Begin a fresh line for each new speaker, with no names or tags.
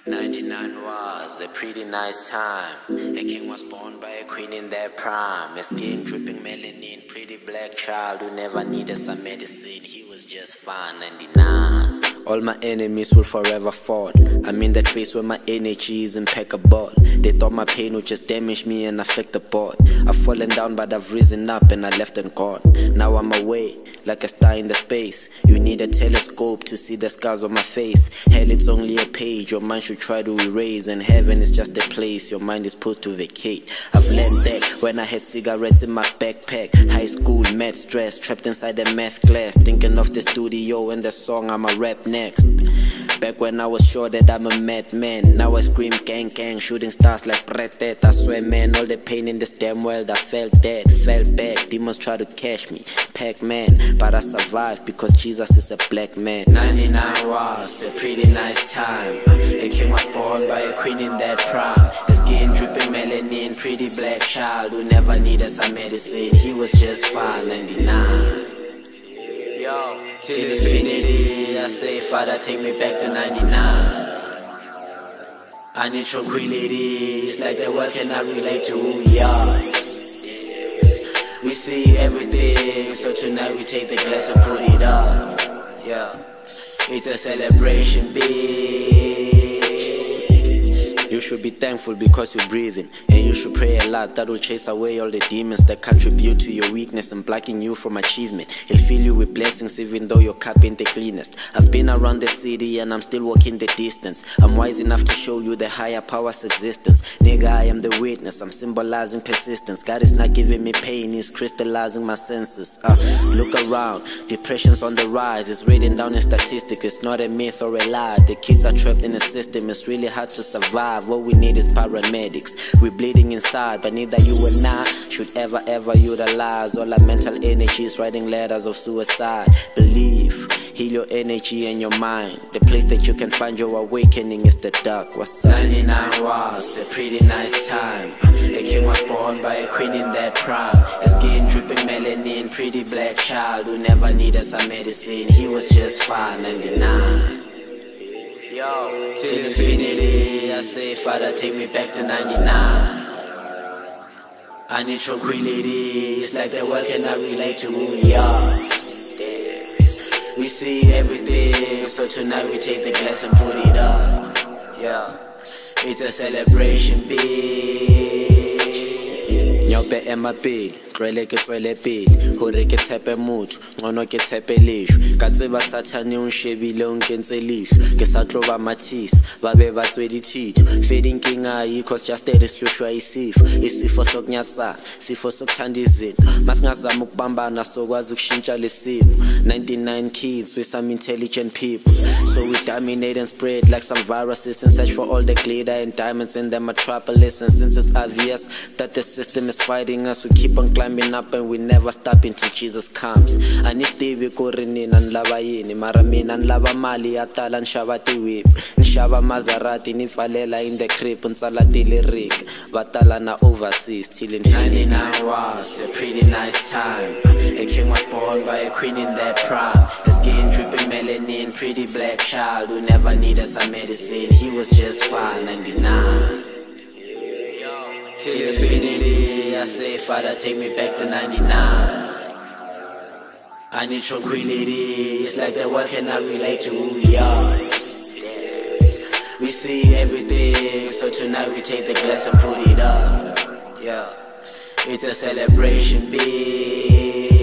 99 was a pretty nice time. A king was born by a queen in their prime. A skin dripping melanin, pretty black child who never needed some medicine. He was just fine. 99. All my enemies will forever fall. I'm in that phase where my energy is impeccable. They thought my pain would just damage me and affect the board. I've fallen down but I've risen up and I left and gone. Now I'm away like a star in the space. You need a telescope to see the scars on my face. Hell, it's only a page your mind should try to erase, and heaven is just a place your mind is put to vacate. I've learned that when I had cigarettes in my backpack. High school, mad stress, trapped inside a math class, thinking of the studio and the song I'ma rap next. Back when I was sure that I'm a madman, now I scream gang gang, shooting stars like Brett. I swear man, all the pain in this damn world, I felt dead, felt bad. Demons try to catch me, Pac-Man, but I survived because Jesus is a black man. 99 was a pretty nice time. A king was born by a queen in that prime. A skin dripping melanin, pretty black child who never needed some medicine. He was just fine. 99. Yo, till infinity, I say, Father, take me back to 99. I need tranquility, it's like the world cannot relate to, yeah. We see everything, so tonight we take the glass and put it up, yeah. It's a celebration, bitch. You should be thankful because you're breathing, and you should pray a lot. That will chase away all the demons that contribute to your weakness and blocking you from achievement. He'll fill you with blessings even though your cup ain't the cleanest. I've been around the city and I'm still walking the distance. I'm wise enough to show you the higher power's existence. Nigga, I am the witness, I'm symbolizing persistence. God is not giving me pain, He's crystallizing my senses. Look around, depression's on the rise. It's written down in statistics, it's not a myth or a lie. The kids are trapped in a system, it's really hard to survive. What we need is paramedics. We're bleeding inside, but neither you and I should ever utilize all our mental energies writing letters of suicide. Believe, heal your energy and your mind. The place that you can find your awakening is the dark. What's up? 99 was a pretty nice time. A king was born by a queen in that prime. A skin dripping melanin, pretty black child who never needed some medicine. He was just fine. 99. Yo, till infinity, I say, Father, take me back to 99. I need tranquility, it's like the world cannot relate to, yeah. We see everything, so tonight we take the glass and put it up, yeah. It's a celebration, bitch. Nyope ema pele, tlwele ke tswele pele. Hore ke tshepe motho, ngono ke tshepe lesho. Ka tseba Sathane o nshebile o nkentse leihlo. Ke sa tlo ba mathisa, ba be ba tswe dithitho. Feding inkinga ayikho, just esihlushwa isifo. Isifo sokunyatsana, sifo sokuthanda izinto. Masingazama ukubambana sokwazi ukushintsha lesimo. 99 kids with some intelligent people. So we dominate and spread like some viruses and search for all the glitter and diamonds in the metropolis. And since it's obvious that the system is fighting us, we keep on climbing up and we never stop until Jesus comes. Anitivi kurinina nlava yini, mara mina nlava mali ya tala nxava tiwip, nxava Maserati nifalela in the crib ntsala tilirika, vatala na overseas till infinity. 99 was a pretty nice time. A king was born by a queen in that prime. A skin dripping melanin, pretty black child who never needed some medicine. He was just fine. 99. Till infinity, I say, Father, take me back to 99. I need tranquility, it's like the world cannot relate to, yeah. We see everything, so tonight we take the glass and put it up, yeah. It's a celebration, bitch.